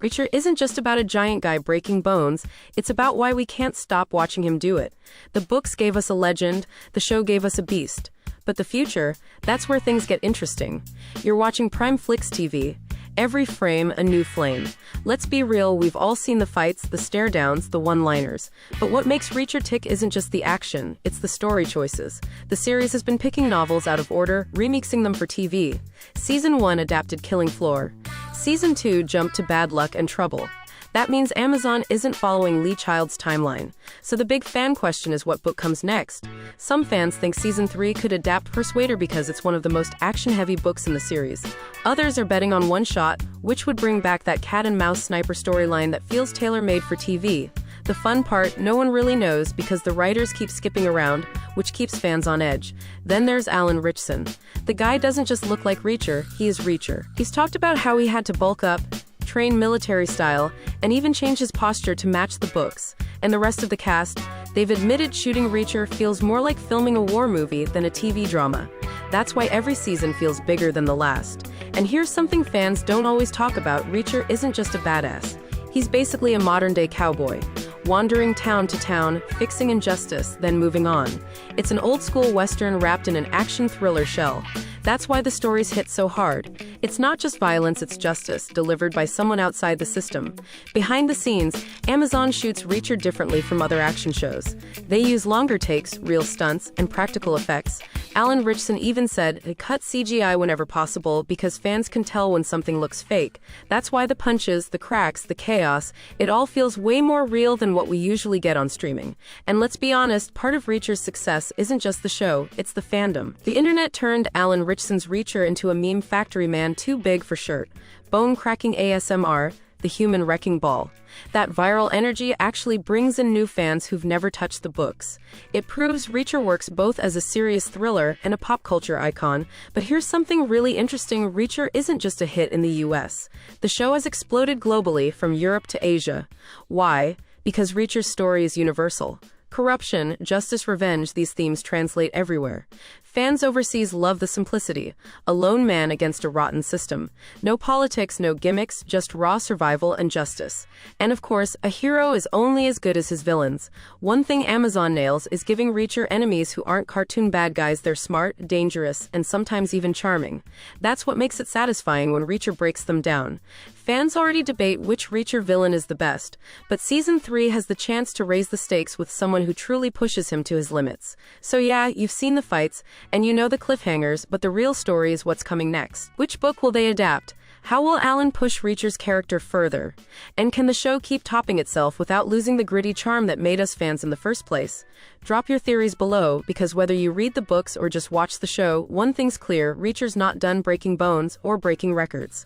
Reacher isn't just about a giant guy breaking bones, it's about why we can't stop watching him do it. The books gave us a legend, the show gave us a beast. But the future, that's where things get interesting. You're watching Prime Flix TV. Every frame, a new flame. Let's be real, we've all seen the fights, the stare-downs, the one-liners. But what makes Reacher tick isn't just the action, it's the story choices. The series has been picking novels out of order, remixing them for TV. Season 1 adapted Killing Floor. Season 2 jumped to Bad Luck and Trouble. That means Amazon isn't following Lee Child's timeline. So the big fan question is what book comes next. Some fans think Season 3 could adapt Persuader because it's one of the most action-heavy books in the series. Others are betting on One Shot, which would bring back that cat-and-mouse sniper storyline that feels tailor-made for TV. The fun part, no one really knows because the writers keep skipping around, which keeps fans on edge. Then there's Alan Ritchson. The guy doesn't just look like Reacher, he is Reacher. He's talked about how he had to bulk up, train military style, and even change his posture to match the books. And the rest of the cast, they've admitted shooting Reacher feels more like filming a war movie than a TV drama. That's why every season feels bigger than the last. And here's something fans don't always talk about, Reacher isn't just a badass. He's basically a modern-day cowboy, wandering town to town, fixing injustice, then moving on. It's an old-school Western wrapped in an action thriller shell. That's why the stories hit so hard. It's not just violence, it's justice, delivered by someone outside the system. Behind the scenes, Amazon shoots Reacher differently from other action shows. They use longer takes, real stunts, and practical effects. Alan Ritchson even said they cut CGI whenever possible because fans can tell when something looks fake. That's why the punches, the cracks, the chaos, it all feels way more real than what we usually get on streaming. And let's be honest, part of Reacher's success isn't just the show, it's the fandom. The internet turned Alan Ritchson's Reacher into a meme factory man too big for shirt. Bone-cracking ASMR, the human wrecking ball. That viral energy actually brings in new fans who've never touched the books. It proves Reacher works both as a serious thriller and a pop culture icon. But here's something really interesting, Reacher isn't just a hit in the US. The show has exploded globally from Europe to Asia. Why? Because Reacher's story is universal. Corruption, justice, revenge, these themes translate everywhere. Fans overseas love the simplicity. A lone man against a rotten system. No politics, no gimmicks, just raw survival and justice. And of course, a hero is only as good as his villains. One thing Amazon nails is giving Reacher enemies who aren't cartoon bad guys. They're smart, dangerous, and sometimes even charming. That's what makes it satisfying when Reacher breaks them down. Fans already debate which Reacher villain is the best, but Season 3 has the chance to raise the stakes with someone who truly pushes him to his limits. So yeah, you've seen the fights, and you know the cliffhangers, but the real story is what's coming next. Which book will they adapt? How will Alan push Reacher's character further? And can the show keep topping itself without losing the gritty charm that made us fans in the first place? Drop your theories below, because whether you read the books or just watch the show, one thing's clear, Reacher's not done breaking bones or breaking records.